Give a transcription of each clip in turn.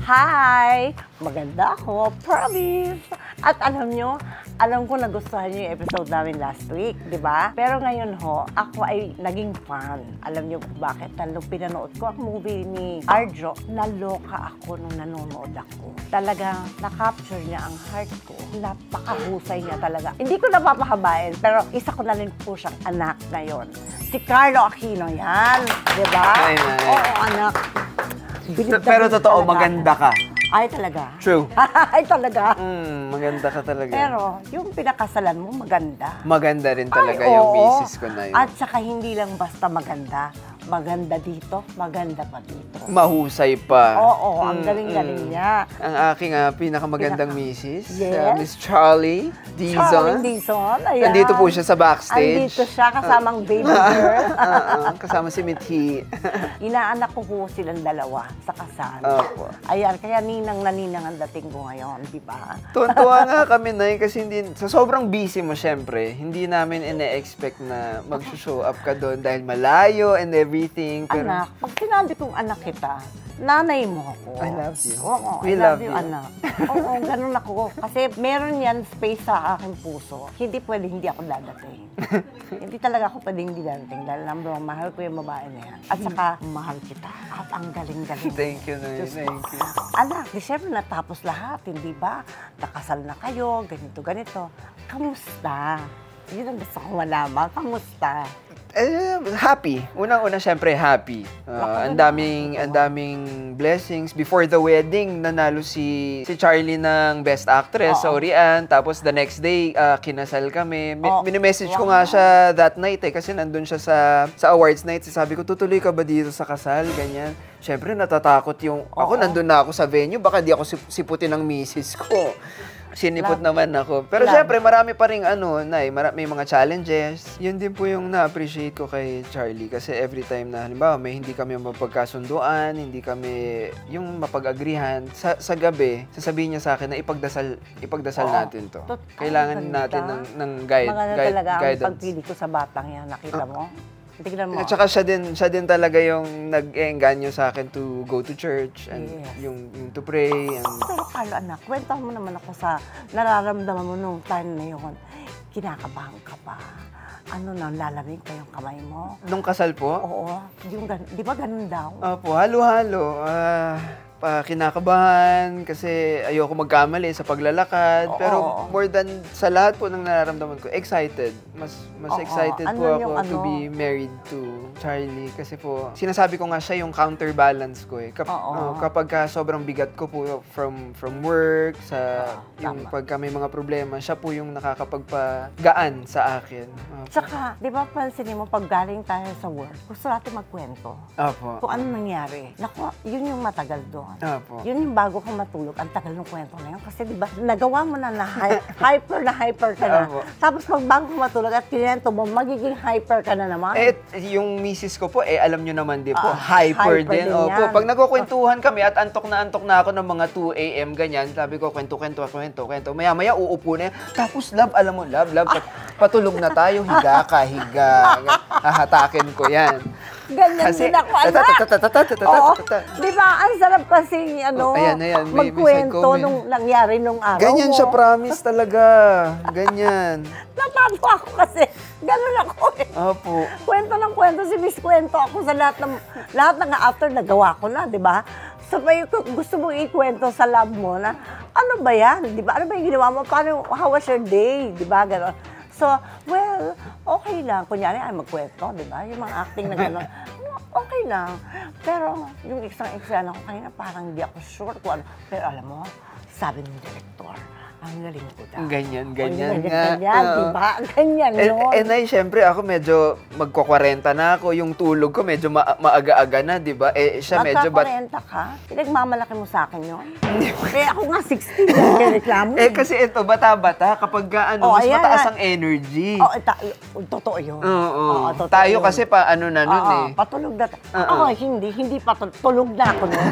Hi! Maganda ako, promise! At alam nyo, alam ko nagustuhan nyo yung episode namin last week, di ba? Pero ngayon ho, ako ay naging fan. Alam nyo bakit? Nung pinanood ko ang movie ni Arjo, naloka ako nung nanonood ako. Talagang na-capture niya ang heart ko. Napakahusay niya talaga. Hindi ko napapahabain, pero isa ko na rin po siyang anak ngayon. Si Carlo Aquino yan, di ba? Oo, anak. Pero totoo, maganda ka. Ay, talaga? True. Ay, talaga? Maganda ka talaga. Pero, yung pinakasalan mo, maganda. Maganda rin talaga Ay, yung oo. misis ko na yun. At saka hindi lang basta maganda. Maganda dito, maganda pa dito. Mahusay pa. Oo, ang galing-galing niya. Ang aking pinakamagandang misis, Yes. Miss Charlie Dizon. Charlie Dizon, ayan. Nandito po siya sa backstage. Andito siya, kasamang baby girl. Kasama si Mithi. Inaanak ko po silang dalawa sa kasal. Opo. Ayan, kaya ninang na ninang ang dating ko ngayon, di ba? Tuwan-tuwa nga kami na kasi hindi, sa sobrang busy mo syempre, hindi namin ine-expect na mag-show up ka doon dahil malayo and everything. Pero Anak, pag sinabi kong anak kita, nanay mo ako. I love you. Oo, We I love love you, you. anak. Oo, ganun ako. Kasi meron yan space sa aking puso. Hindi pwede hindi ako dadating. Hindi talaga ako pwede hindi dadating. Dahil number one, mahal ko yung babae na yan. At saka, mahal kita. At ang galing-galing. Thank you, Nay. Diyos ko. Thank you. Anak, di syempre natapos lahat, hindi ba? Nakasal na kayo, ganito. Kamusta? Yun ang gusto ko malaman. Kamusta? Happy. Unang-una, syempre, happy. Ang daming blessings. Before the wedding, nanalo si Charlie ng Best Actress sa Orian. Tapos the next day, kinasal kami. Mini-message ko nga siya that night kasi nandun siya sa awards night. Sabi ko, tutuloy ka ba dito sa kasal? Ganyan. Syempre, natatakot yung... Ako, nandun na ako sa venue. Baka di ako siputin ng misis ko. Sinipot naman ako. Pero syempre, marami pa rin may mga challenges. Yun din po yung na-appreciate ko kay Charlie. Kasi every time na, halimbawa, may hindi kami mapagkasunduan, hindi kami yung mapag-agrihan, sa gabi, sasabihin niya sa akin na ipagdasal natin to. Kailangan natin ng guide. Maganda talaga ang pagpili ko sa batang yan. Nakita mo? Tignan mo. At saka siya din talaga yung nag-engganyo sa akin to go to church and yung to pray. Pero Carlo, anak, kwento mo naman ako sa nararamdaman mo nung time na yun. Kinakabahan ka ba? Ano nang lalamig pa yung kamay mo? Nung kasal po? Oo. Di ba ganun daw? Opo, halo-halo. Kinakabahan kasi ayoko magkamali sa paglalakad. Pero more than sa lahat po ng nararamdaman ko, excited. Mas excited po ako to be married to Charlie. Kasi po, sinasabi ko nga siya yung counterbalance ko eh. Kapag sobrang bigat ko po from work, yung pagka may mga problema, siya po yung nakakapagpagaan sa akin. Tsaka, di ba pansinin mo, pag galing tayo sa work, gusto natin magkwento. Opo. Kung ano nangyari. Naku, yun yung matagal doon. Opo. Yun yung bago kang matulog, ang tagal ng kwento na yun. Kasi di ba, nagawa mo na hyper ka na. Tapos pag bago kang matulog at kinento mo, magiging hyper ka na naman. Yung misis ko po, alam nyo naman din po, hyper din. Opo. Pag nagkukwentuhan kami at antok na ako ng mga 2 a.m. ganyan, sabi ko, kwento. Maya-maya, uupo na yan. Tapos, alam mo, love, patulog na tayo, higa. Hahatakin ko yan. Ganyan din ako, anak. Di ba, ang sarap kasi, magkwento nung nangyari nung araw mo. Ganyan siya, promise talaga. Ganyan. Natatawa ako kasi, ganun ako eh. Opo. Kwento ng kwento, kwento ako sa lahat ng after nagawa ko na, di ba? So, gusto mong ikwento sa love mo na, ano ba yan? Di ba? Ano ba yung ginawa mo? How was your day? Di ba? Ganon. So, well, okay lang. Kunyari, magkwento, di ba? Yung mga acting na gano'n, okay lang. Pero, yung isang eksena ko kanina, parang hindi ako sure kung ano. Pero alam mo, sabi ng director, ang galing ko daw. Ganyan nga. Ganyan, diba? Ganyan yun. Ay, syempre, ako medyo magko-40 na ako. Yung tulog ko medyo maaga-aga na, diba? Siya medyo... Magka-40 ka? Pinagmamalaki mo sa akin yun? Ako nga 60, kaya reklamo. Kasi ito, bata-bata, kapag mas mataas ang energy. Totoo yun. Tayo kasi patulog na. Hindi tulog na ako nun.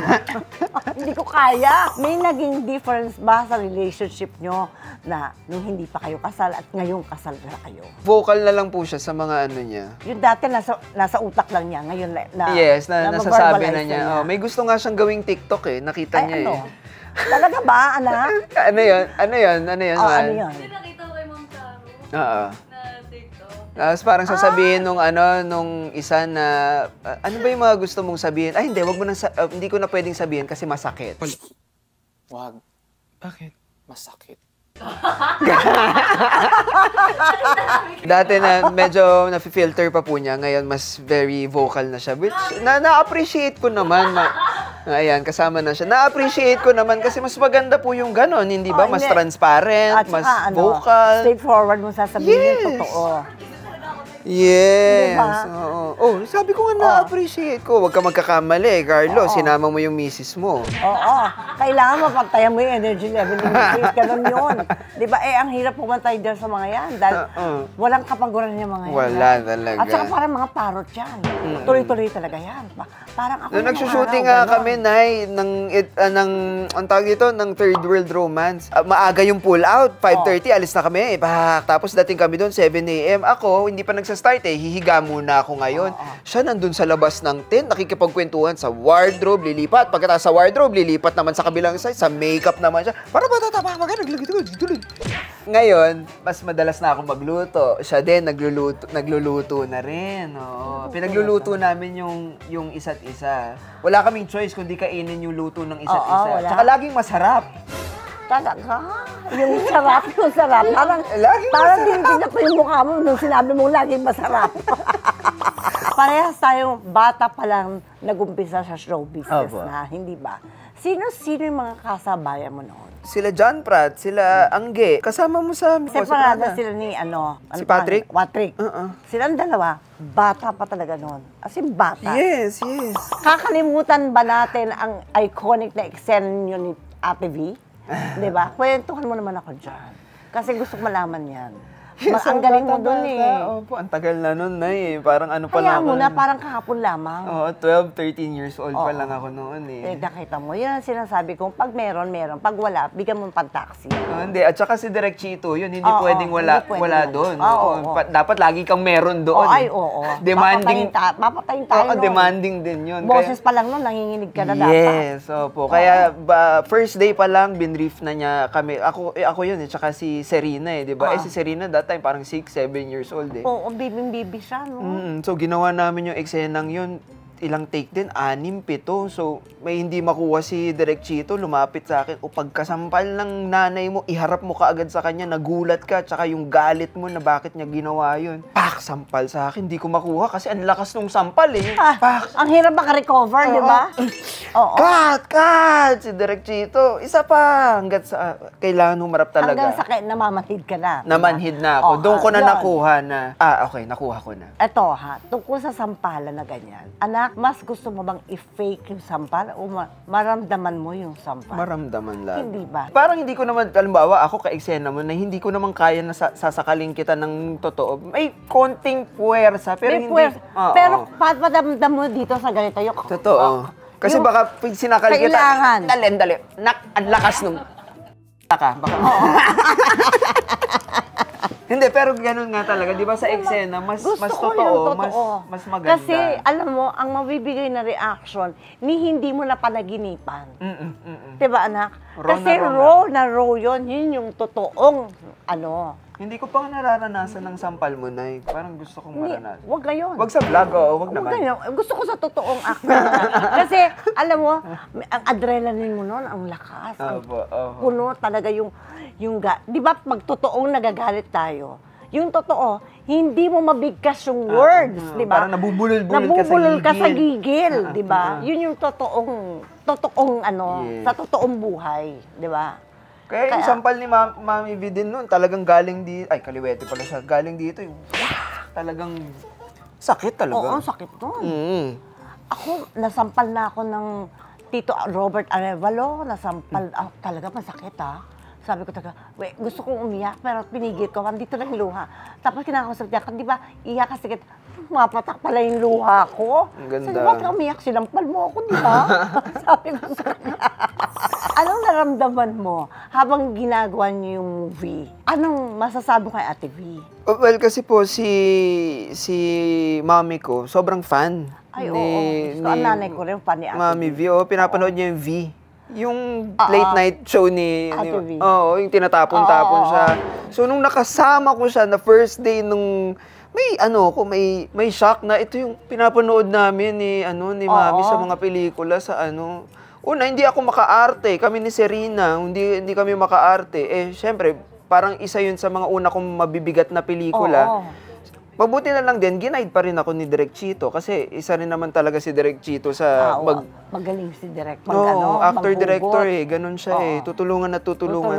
Hindi ko kaya. May naging difference ba sa relationship nyo na nung hindi pa kayo kasal at ngayong kasal na kayo? Vocal na lang po siya sa mga ano niya. Yung dati nasa utak lang niya, ngayon Yes, nasasabi na verbalize niya. Oh, may gusto nga siyang gawing TikTok eh. Nakita Ay, niya ano? eh. Talaga ba, anak? Ano yun? Ano yun? Ano yun? Oh, man? ano yun? Kasi nakita ko kay Ma'am Charo Oo. na TikTok. Tapos parang sasabihin nung isa na, ano ba yung mga gusto mong sabihin? Ay, hindi, wag mo hindi ko na pwedeng sabihin kasi masakit. Wag. Bakit? Masakit. Dati na medyo na-filter pa po niya, ngayon mas very vocal na siya. Which, na-appreciate ko naman. Ayan, kasama na siya. Na-appreciate ko naman kasi mas maganda po yung ganon, hindi ba? Mas hindi. transparent, At saka, mas vocal. straightforward mo sasabihin Yes. yung totoo. Yes. Diba? Oo. Oh, sabi ko nga na-appreciate ko. Huwag ka magkakamali, Carlo. Sinama mo yung misis mo. Oo. Kailangan mapagtayan mo yung energy level ng misis. Ganun yun. Di ba? Ang hirap pumantay dyan sa mga yan. Dahil walang kapaguran yung mga yan. Wala talaga. At saka parang mga parot yan. Tuloy-tuloy talaga yan. Parang ako Nung nagsushooting nga kami, Nay, ang tawag dito, ng Third World Romance. Maaga yung pull out, 5:30, alis na kami. Tapos dating kami doon, 7 a.m. Ako, hindi pa nagsa-start eh, hihiga muna ako ngayon. Siya nandun sa labas ng tent, nakikipagkwentuhan sa wardrobe, lilipat. Pagkatapos sa wardrobe, lilipat naman sa kabilang side, sa makeup naman siya. Para ba, nagluluto. Ngayon, mas madalas na ako magluto. Siya din, nagluluto na rin. Oo. Pinagluluto namin yung isa't isa. Wala kaming choice kundi kainin yung luto ng isa't isa. wala. Tsaka laging masarap. Talaga? Yung sarap. Parang Laging din ko yung mukha mo nung sinabi mong laging masarap. Parehas tayong bata pa lang nag-umpisa sa show business Opo. na, hindi ba? Sino-sino yung mga kasabayan mo noon? Sila John Pratt, sila Angge. Kasama mo sa... Separada sila ni Si Patrick? Patrick. Oo. Silang dalawa, bata pa talaga noon. As in, bata. Yes. Kakalimutan ba natin ang iconic na eksena niyo ni Ate V? Diba? Kwentuhan mo naman ako dyan. Kasi gusto ko malaman yan. Ang galing mo doon eh. Opo, ang tagal na nun na eh. Parang ano pa Kaya na ako. mo na, parang kahapon lamang. Oo, 12, 13 years old pa lang ako noon eh. Nakita mo, yan ang sinasabi ko, pag meron. Pag wala, bigyan mo pang taxi. Hindi, at saka si Direk Chito, yun, hindi Oo, pwedeng hindi pwedeng wala yun. doon. Oo. Dapat lagi kang meron doon. Oo. Demanding. Papatayin tayo Oo, nun. demanding din yun. Boses pa lang nun, nanginginig ka na dapat. Yes, opo. Kaya first day pa lang, binrief na niya kami. Ako yun, tsaka si Serena eh, di ba? Si Serena that time parang 6, 7 years old eh. Oo, bibing-bibi siya, no? So, ginawa namin yung eksenang yun. Ilang take din, 6, 7. So, may hindi makuha si Direk Chito, lumapit sa akin. O pagkasampal ng nanay mo, iharap mo kaagad sa kanya, nagulat ka, tsaka yung galit mo na bakit niya ginawa yun. Pak! Sampal sa akin, hindi ko makuha kasi ang lakas nung sampal eh. Pak! Ang hirap maka-recover, di ba? Oo. Cut! Si Direk Chito, isa pa! Hanggat sa, kailangan humarap talaga. Hanggang sa namamatid ka na. Namanhid na ako. Doon ko na yun. nakuha na, okay, nakuha ko na. Eto ha, tungkol sa sampalan na ganyan. Anak, mas gusto mo bang i-fake yung sampal o maramdaman mo yung sampal? Maramdaman lang. Hindi ba? Parang hindi ko naman, halimbawa, ako ka-eksena mo na hindi ko naman kaya na sasakaling kita ng totoo. May konting puwersa, pero May hindi. puwer- Oo. Pero padamdam mo dito sa ganito yung... Totoo. Kasi Yung- baka pag sinakal kita, Kailangan. dali. Ang lakas nung... Baka. Hindi, pero ganun nga talaga. Di ba sa eksena, mas Gusto ko totoo, yung totoo. mas maganda. Kasi, alam mo, ang mabibigay na reaction, hindi mo na panaginipan. Diba, anak? Kasi raw yun. Yun yung totoong, Hindi ko pa nararanasan ng sampal mo, Nay. Parang gusto kong Hindi, maranasan. wag gayon. Wag sa vlog, oo. Wag Huwag naman. ganyan. Gusto ko sa totoong acting. Kasi, alam mo, ang adrenaline mo noon, ang lakas. Ang Opo. puno talaga di ba pag totoong nagagalit tayo, yung totoo, hindi mo mabigkas yung words, di ba? Parang nabubulol-bulol ka sa gigil, di ba? Yun yung totoong Yes. sa totoong buhay, di ba? Kaya yung sampal ni Mami V din nun, talagang galing dito. Ay, kaliwete pala siya. Galing dito yung talagang sakit talaga. Oo, ang sakit nun. Ako, Mm. nasampal na ako ng Tito Robert Arevalo, nasampal, talaga masakit Sabi ko talaga, gusto kong umiyak, pero pinigil ko, andito lang yung luha. Tapos kinakausap niya, di ba, iyak kasi, mapatak pala yung luha ko. Ang ganda. Sabi, ba't umiyak sinampal mo ako, di ba? Sabi ko sa kanya. Anong naramdaman mo habang ginagawa niyo yung movie? Anong masasabi kay Ate V? Well, kasi po si mami ko, sobrang fan. Ay, oo. So, ang nanay ko rin, fan ni Ate Mami V. V. Pinapanood niya yung V. Yung late night show ni... Ate V. Oo, yung tinatapon-tapon siya. So, nung nakasama ko siya na first day nung... may shock na ito yung pinapanood namin ni Mami sa mga pelikula sa Una, hindi ako makaarte. Kami ni Serena, hindi kami makaarte. Syempre, parang isa yun sa mga una kong mabibigat na pelikula. Oo. Mabuti na lang din, ginaid pa rin ako ni Direk Chito. Kasi isa rin naman talaga si Direk Chito sa magaling si Direk. Actor-director ganun siya Oo. Tutulungan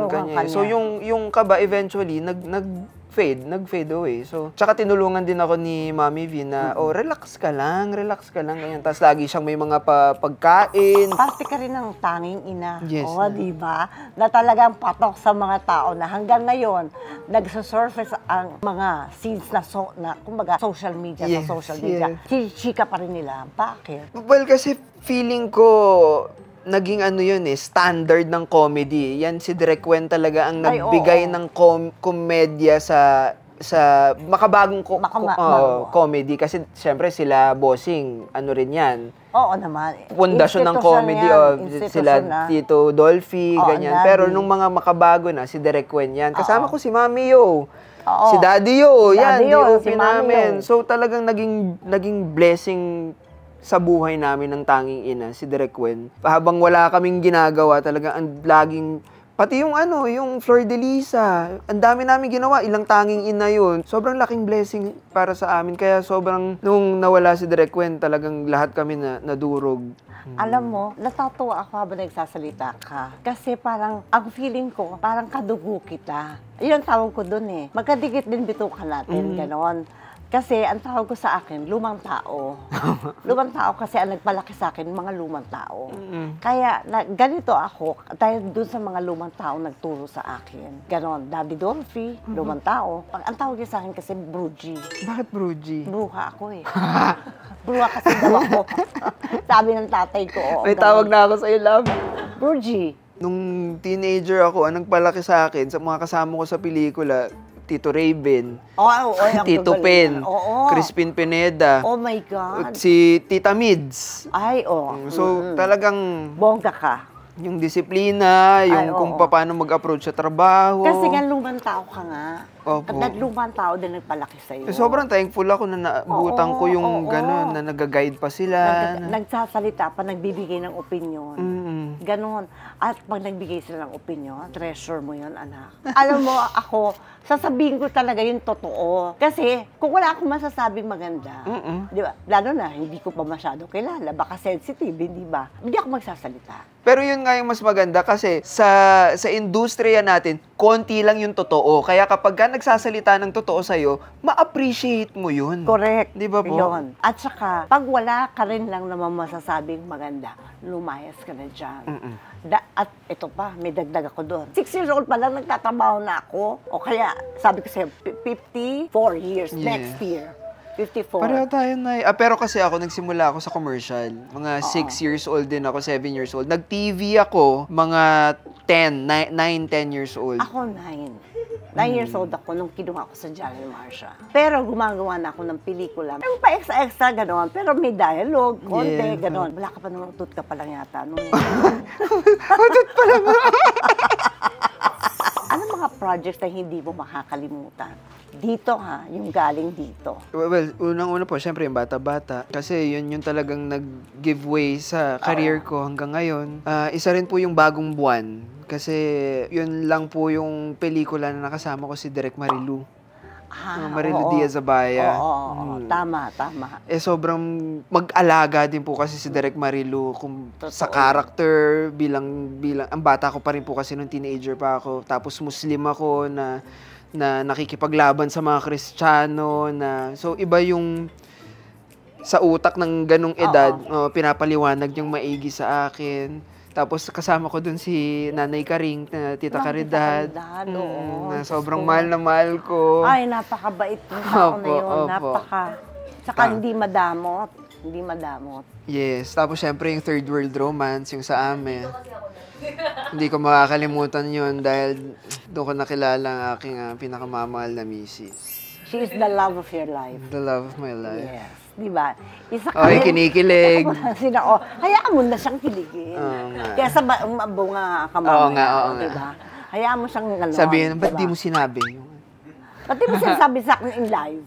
ka niya. kanya. So yung kaba eventually, nag-fade away. So, tsaka tinulungan din ako ni Mami V na, relax ka lang, ganyan. Tapos lagi siyang may mga pagkain. Parte ka rin ng tanging ina. Yes, Di ba? Na talagang patok sa mga tao na hanggang ngayon, nagsasurface ang mga scenes na kumbaga, social media, Yes, sa social media. yes. Chika pa rin nila. Bakit? Well, kasi feeling ko, naging standard ng comedy. Yan si Direk Wen talaga ang Ay, nagbigay oo. ng komedya sa makabagong comedy. Kasi siyempre sila bossing, rin yan. Oo naman. Pundasyon ng comedy, sila Tito Dolphy, Oo, ganyan. Daddy. Pero nung mga makabago na, si Direk Wen yan. Kasama ko si Mami Yo. Oo. Si Daddy Yo, yan, Daddy Yo, DOP si Mami namin. Yo. So talagang naging blessing sa buhay namin ng tanging ina, si Direk Wen. Habang wala kaming ginagawa, talagang ang laging, pati yung yung Flor de Lisa, ang dami namin ginawa, ilang tanging ina yun. Sobrang laking blessing para sa amin. Kaya sobrang, nung nawala si Direk Wen, talagang lahat kami nadurog. Alam mo, natatawa ako habang nagsasalita ka. Kasi parang, ang feeling ko, parang kadugo kita. Yun ang tawag ko dun eh. Magkadikit din bituka natin, ganon. Kasi ang tawag ko sa akin, lumang tao. Lumang tao kasi ang nagpalaki sa akin, mga lumang tao. Kaya ganito ako, dahil doon sa mga lumang tao nagturo sa akin. Ganon, Daddy Dolphy, lumang tao. Ang tawag niya sa akin kasi Bruji. Bakit, Bruji? Bruha ako eh. Bruha kasi daw ako. Sabi ng tatay ko. May tawag na ako sa'yo, love. Bruji. Nung teenager ako, ang nagpalaki sa akin, sa mga kasama ko sa pelikula, Tito Raven, Tito Pen, Crispin Pineda, Oh my God. si Tita Mids. Ay, So, talagang bongga ka. yung disiplina, yung kung paano mag-approach sa trabaho. Kasi nga lumang tao ka nga. Opo. At lumang tao din nagpalaki sa'yo. Sobrang thankful ako na naabutan ko yung gano'n, na nag-guide pa sila. Nagsasalita pa, nagbibigay ng opinion. Ganon. At pag nagbigay sila ng opinion, treasure mo yun, anak. Alam mo, ako, sasabihin ko talaga yung totoo. Kasi, kung wala akong masasabing maganda, di ba? Lalo na, hindi ko pa masyado kilala. Baka sensitive, hindi ba? Hindi ako magsasalita. Pero yun nga yung mas maganda kasi sa industriya natin, konti lang yung totoo. Kaya kapag ka nagsasalita ng totoo sa'yo, ma-appreciate mo yun. Correct. Di ba po? Yun. At saka, pag wala ka rin lang naman masasabing maganda, lumayas ka na dyan. At ito pa, may dagdag ako doon. 6 years old pa lang nagtatrabaho na ako. O kaya, sabi ko sa'yo, 54 years next year. 54. Pareho tayo na pero kasi ako, nagsimula ako sa commercial. Mga 6 years old din ako, 7 years old. Nag-TV ako, mga 9, 10 years old. Ako 9. 9 years old ako nung kinuha ko sa Johnny Marsha. Pero gumagawa na ako ng pelikula. Yung pa extra gano'n. Pero may dialogue, konti, gano'n. Wala ka pa nung tut ka pa lang yata. Tut pa lang. Ano mga projects na hindi mo makakalimutan? Dito yung galing dito. Well, unang-una po, syempre yung bata-bata. Kasi yun talagang nag-give way sa career ko hanggang ngayon. Isa rin po yung Bagong Buwan. Kasi yun lang po yung pelikula na nakasama ko si Direk Marilu. Marilu Diaz-Abaya. Tama. Sobrang mag-alaga din po kasi si Direk Marilu sa character bilang ang bata ko pa rin po kasi nung teenager pa ako. Tapos Muslim ako na nakikipaglaban sa mga Kristiyano so iba yung sa utak ng ganong edad, pinapaliwanag niyang maigi sa akin. Tapos kasama ko dun si Nanay Karing, Tita Caridad. Na sobrang mahal na mahal ko. Ay, napakabait ng tao na yun. Saka hindi madamot. Hindi madamot. Yes. Tapos syempre yung third world romance, yung sa amin. Hindi ko makakalimutan yun dahil doon ko nakilala ang aking pinakamamahal na misis. She is the love of your life. The love of my life. Yes. Di ba? Isa Ay, kinikilig. Hayaan mo na siyang kiligin. Oo nga. Kaya sa bunga ka Oo nga, oo nga. di ba? Hayaan mo siyang gano'n. Sabihin, ba't diba? di mo sinabi? Ba't di mo sinasabi sa akin in live?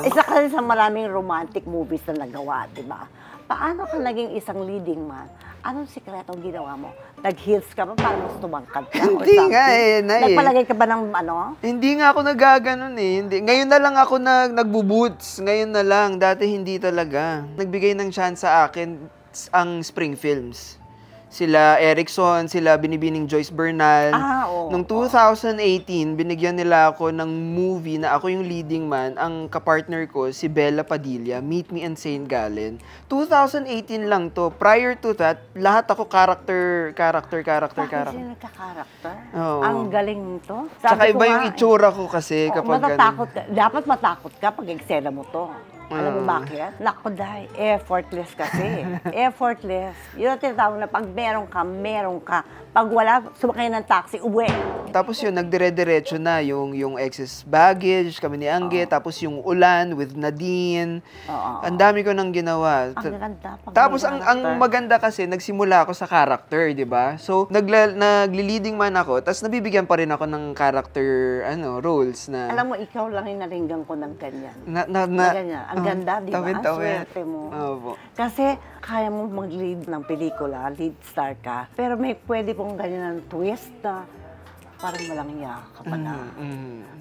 Isa kasi sa maraming romantic movies na nagawa, di ba? Paano ka naging isang leading man? Anong sikretong ginawa mo? Nag-heels ka ba para mas tumangkad ka? Hindi nga eh, Nay. Nagpalagay ka ba ng ano? Hindi nga ako nagaganon eh. Hindi. Ngayon na lang ako nagbuboots. Ngayon na lang. Dati hindi talaga. Nagbigay ng chance sa akin ang Spring Films. Sila Erickson, sila Binibining Joyce Bernal. Oo. Noong 2018, binigyan nila ako ng movie na ako yung leading man. Ang kapartner ko, si Bella Padilla, Meet Me in St. Gallen. 2018 lang to. Prior to that, lahat ako character. Bakit sino nagka-character? Oo. Ang galing nito. Tsaka iba yung nga, itsura ko kasi kapag matatakot ka. Dapat matakot ka pag eksena mo to. Alam mo bakit? Naku, dahil effortless kasi. Effortless. Yun ang tinatawag na pag meron ka. Pag wala, sumakay ng taxi, uwi. Tapos yun, nagdire-diretso na yung excess baggage, kami ni Angge, tapos yung ulan with Nadine. Ang dami ko nang ginawa. Ang ganda. Tapos ang maganda kasi, nagsimula ako sa character, di ba? So, nagli-leading man ako, tapos nabibigyan pa rin ako ng character roles na... Alam mo, ikaw lang yung naringgan ko ng ganyan. Na ganyan. Ang ganda, di ba? Tawid-tawid. Swerte mo. Opo. Kasi kaya mo mag-lead ng pelikula, lead star ka, pero may pwede pong ganyan ng twist na parang malangya ka pala.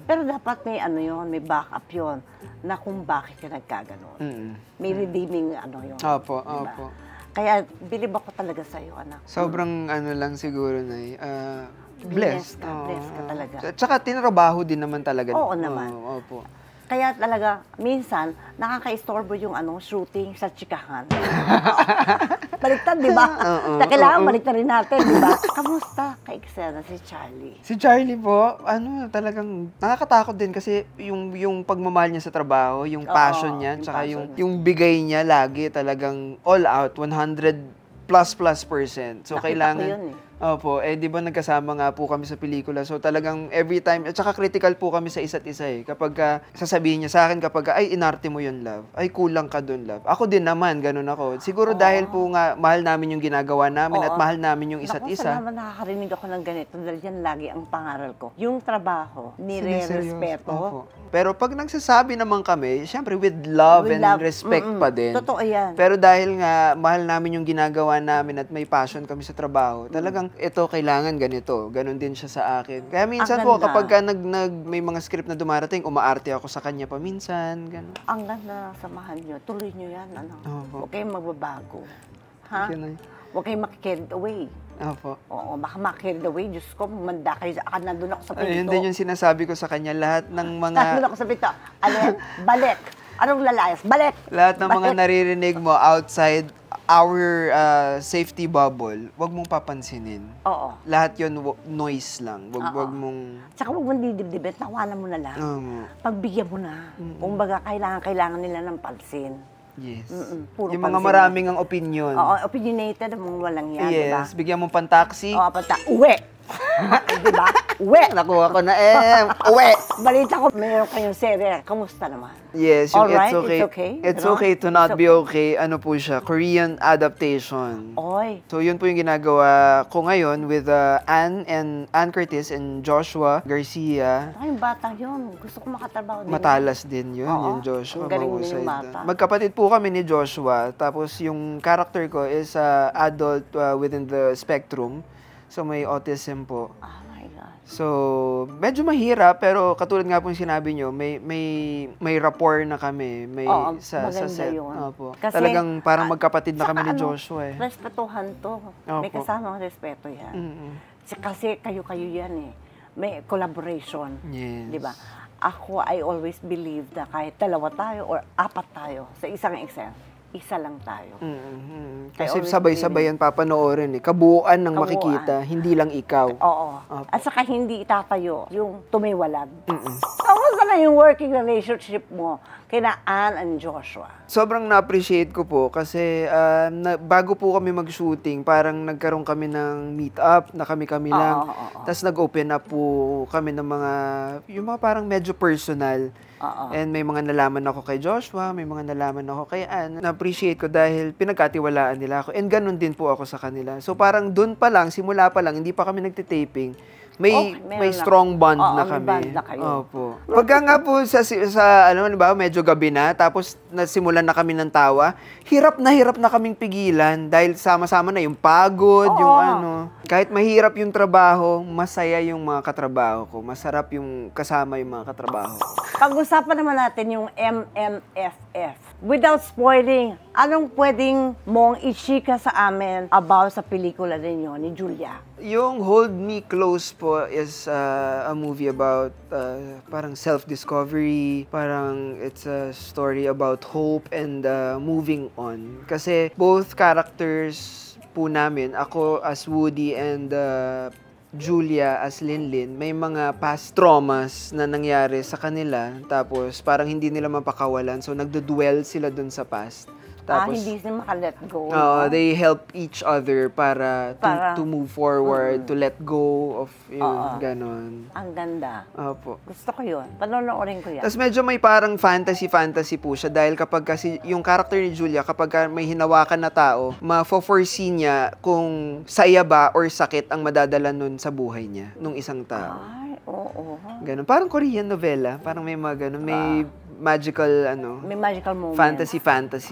Pero dapat may may backup yon na kung bakit ka nagkaganon. May redeeming yun. Opo, diba? opo. Kaya bilib ako talaga sa'yo, anak. Sobrang lang siguro na blessed. Blessed ka talaga. Tsaka tinrabaho din naman talaga. Oo naman. Opo. Kaya talaga, minsan, nakaka-istorbo yung shooting sa chikahan. Baliktad, di ba? Kailangan baliktad rin natin, di ba? Kamusta kay Eksena si Charlie? Si Charlie po, talagang nakakatakot din kasi yung pagmamahal niya sa trabaho, yung passion niya, tsaka yung bigay niya lagi talagang all out, 100++%. So, Nakita kailangan... ko yun eh. Opo, di ba nagkasama nga po kami sa pelikula. So talagang every time, at saka critical po kami sa isa't isa eh. Kapag sasabihin niya sa akin, ay inarte mo yun, love. Ay kulang ka dun, love. Ako din naman, ganun ako. Siguro dahil po nga, mahal namin yung ginagawa namin at mahal namin yung isa't isa. Salamat nakakarinig ako ng ganito dahil yan lagi ang pangaral ko. Yung trabaho, nire-respeto. Opo. Pero pag nagsasabi naman kami, syempre with love and respect pa din. Totoo yan. Pero dahil nga, mahal namin yung ginagawa namin at may passion kami sa trabaho, talagang ito kailangan ganito. Ganon din siya sa akin. Kaya minsan po, kapag may mga script na dumarating, umaarte ako sa kanya paminsan. Ganon. Ang ganda, samahan nyo. Tuloy nyo yan. Huwag kayong magbabago. Ha? Huwag kayong makicarried away. Opo. Oo, baka makicarried away. Diyos ko, manda kayo. Nandun ako sa pinto. Ayun din yung sinasabi ko sa kanya. Lahat ng mga... Nandun ako sa pinto. Balik. Anong lalayas? Balik! Lahat ng mga naririnig mo outside our safety bubble, wag mong papansinin. Oo. Lahat yon noise lang. Wag mong... Tsaka wag mong didibdibit, tawanan mo na lang. Pagbigyan mo na. Kumbaga, kailangan nila ng pansin. Yes. Puro yung mga pansin. maraming ang opinion. Oo, opinionated, mong walang yan, diba? Yes, bigyan mo pang taxi. Oo, uwi! Diba? Uwi! Nakuha ko na uwi! Balita ko, mayroon kayong serye. Kamusta naman? Yes, yung Alright, It's Okay. It's okay to not be okay. Ano po siya? Korean adaptation. Oy. So, yun po yung ginagawa ko ngayon with Ann Curtis and Joshua Garcia. Ay, yung bata yun. Gusto ko makatrabaho din. Matalas din yun, Oo, yung Joshua. ang galing din mahusay yung din. bata. Magkapatid po kami ni Joshua. Tapos yung character ko is adult within the spectrum. So, may autism po. Oh my God. So, medyo mahirap, pero katulad nga po yung sinabi nyo, may rapport na kami. Oo, sa maganda set. yun. Opo. Kasi, talagang parang magkapatid na saka kami ni Joshua eh. Respetuhan to. May Opo. kasamang respeto yan. Kasi kayo-kayo yan eh. May collaboration. Yes. Di ba? Ako, I always believe na kahit dalawa tayo or apat tayo sa isang eksena, isa lang tayo. Kasi always sabay-sabay yan papanoorin eh. Kabuuan ng Kabuuan. makikita, hindi lang ikaw. Oo. Opo. At saka hindi itatayo yung tumiwalag. Kamusta na yung working relationship mo kina Ann and Joshua? Sobrang na-appreciate ko po kasi bago po kami mag-shooting, parang nagkaroon kami ng meet-up na kami-kami lang. Tapos nag-open up po kami ng yung mga parang medyo personal. And may mga nalaman ako kay Joshua, may mga nalaman ako kay Ann. Na-appreciate ko dahil pinagkatiwalaan nila ako. And ganun din po ako sa kanila. So parang dun pa lang, simula pa lang, hindi pa kami nagtitaping. May strong bond na may kami. bond na kayo. Opo. Pagka nga po sa ano ba, medyo gabi na, tapos nasimulan na kami ng tawa, hirap na kaming pigilan dahil sama-sama na yung pagod, yung ano. Kahit mahirap yung trabaho, masaya yung mga katrabaho ko. Masarap yung kasama yung mga katrabaho ko. Pag-usapan naman natin yung MMFF. Without spoiling, anong pwedeng mong i-chika sa amin about sa pelikula ninyo ni Julia? Yung Hold Me Close po is a movie about parang self-discovery, parang it's a story about hope and moving on. Kasi both characters po namin, ako as Woody and Julia as Linlin, may mga past traumas na nangyari sa kanila, tapos parang hindi nila mapakawalan, so nagdo-dwell sila dun sa past. Tapos, hindi sila maka-let go. they help each other para to move forward, to let go of yun, ganon. Ang ganda. Opo. Gusto ko yun. Panonoorin ko yan. Tapos medyo may parang fantasy po siya dahil kapag kasi yung character ni Julia, kapag may hinawakan na tao, ma-foresee niya kung saya ba or sakit ang madadala nun sa buhay niya, nung isang tao. Ay, oo. Ganon. Parang Korean novela. Parang may mga ganon. May magical, May magical moment. fantasy.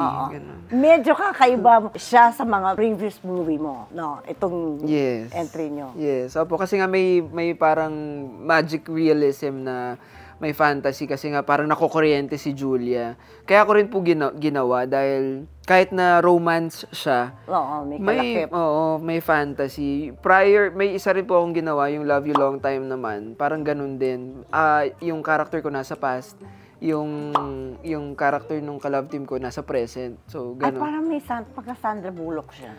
Oo. Ganon. Medyo kakaiba siya sa mga previous movie mo, no? Itong Yes. entry nyo. Yes. Opo, kasi nga may parang magic realism na may fantasy kasi nga parang nakukuryente si Julia. Kaya ko rin po ginawa dahil kahit na romance siya, Oo, may kalakip. may fantasy. May isa rin po akong ginawa, yung Love You Long Time naman. Parang ganun din. Yung character ko nasa past, yung character nung ka-love team ko nasa present. So, Ay, ganun. parang may pagka-Sandra Bullock siya.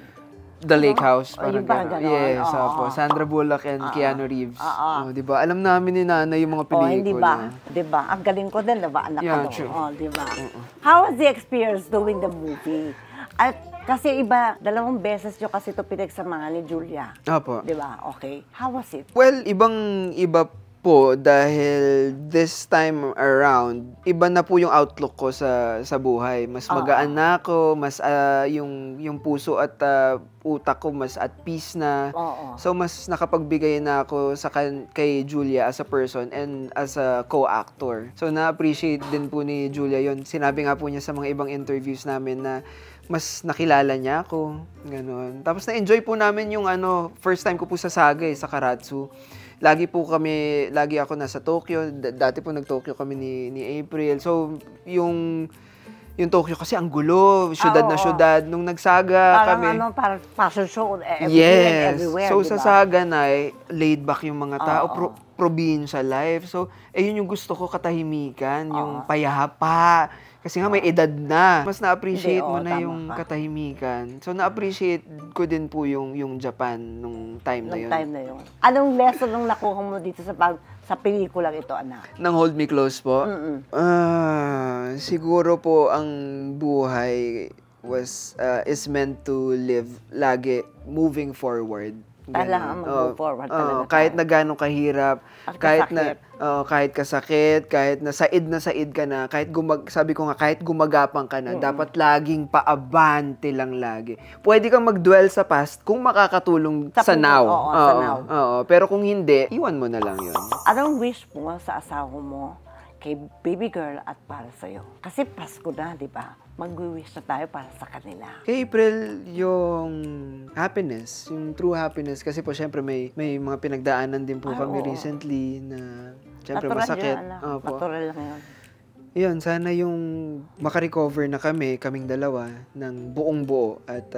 The Lake House, yung parang parang gano'n. ganon. Yes, Oo. opo. Sandra Bullock and Keanu Reeves. Oo. Oh, di ba? Alam namin ni Nanay yung mga pelikula. Hindi ba? Di ba? Ang galing ko din, diba? Anak Yeah, ko. true. Di ba? How was the experience doing the movie? At kasi iba, 2 beses nyo kasi ito pinagsamahan ni Julia. Opo. Di ba? Okay. How was it? Well, ibang-iba po dahil this time around, iba na po yung outlook ko sa buhay. Mas magaan na ako, mas yung puso at utak ko mas at peace na. Oo. So mas nakapagbigay na ako kay Julia as a person and as a co-actor. So na-appreciate din po ni Julia yon. Sinabi nga po niya sa mga ibang interviews namin na mas nakilala niya ako, gano'n. Tapos na-enjoy po namin yung first time ko po sa Sagay, sa Karatsu. Lagi ako nasa Tokyo. Dati po nag-Tokyo kami ni April. So, yung Tokyo kasi ang gulo, syudad na syudad. Nung nagsaga kami. Parang fashion show everywhere, So, diba? sa Saga na laid back yung mga tao, probinsya life. So, yun yung gusto ko, katahimikan, yung payapa. Kasi nga may edad na. Mas na-appreciate mo na yung katahimikan. So, na-appreciate ko din po yung Japan nung time na yun. Anong lesson nung nakuha mo dito sa pelikulang ito, anak? Nang Hold Me Close po? Siguro po ang buhay is meant to live lagi moving forward. Kailangan mag-move forward talaga. Kahit na gano'ng kahirap, kahit kasakit, kahit na said ka na, sabi ko nga, kahit gumagapang ka na, dapat laging paabante lang lagi. Pwede kang mag-dwell sa past kung makakatulong sa now. Sa now. Pero kung hindi, iwan mo na lang yun. Anong wish mo sa asawa mo kay baby girl at para sa'yo? Kasi Pasko na, di ba? Mag-wish na tayo para sa kanila. Kay April, yung happiness, yung true happiness. Kasi po, syempre, may mga pinagdaanan din po kami recently na, syempre, masakit. Natural lang yun. Yun, sana yung makarecover na kaming dalawa ng buong buo at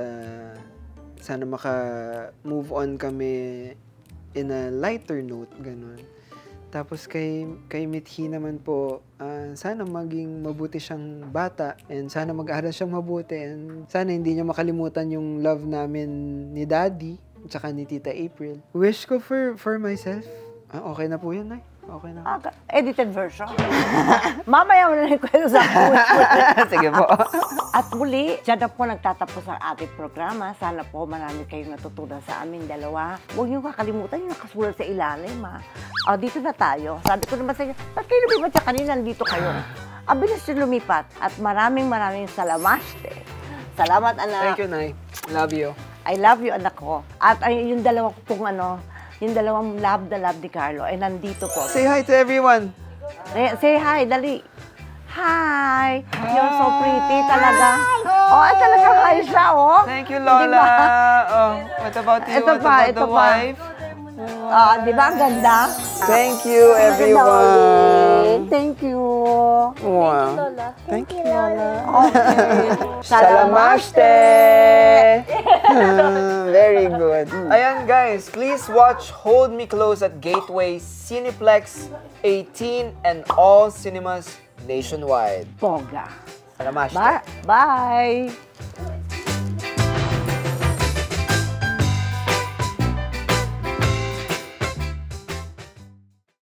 sana maka-move on kami in a lighter note, ganun. Tapos kay Mithi naman po, sana maging mabuti siyang bata and sana mag-aaral siyang mabuti and sana hindi niya makalimutan yung love namin ni Daddy at saka ni Tita April. Wish ko for myself. Okay na po yun, Nay. Okay na. Edited version. Mamaya mo na yung kwento sa Sige po. At muli, dyan na po nagtatapos ang ating programa. Sana po marami kayong natutunan sa aming dalawa. Huwag niyo kakalimutan yung nakasulat sa ilalim, ha. O, dito na tayo. Sabi ko naman sa inyo, ba't kayo lumipat siya kanina? Nandito kayo. Bilis yung lumipat. At maraming salamaste. Salamat, anak. Thank you, Nay. Love you. I love you, anak ko. At yung dalawa ko pong yung dalawang love na love ni Carlo ay nandito po. Say hi to everyone. Say hi, dali. Hi! You're so pretty talaga. Oh, talaga hi siya, oh. Thank you, Lola. Diba? Oh, what about you? Ito What pa, about ito the pa. wife? Di ba? Ang ganda. Thank you, everyone. Thank you. Wow. Lola. Thank you, Lola. Okay. Salamaste! Very good. Ayan, guys, please watch Hold Me Close at Gateway Cineplex 18 and all cinemas nationwide. Poga. Salamaste. Bye.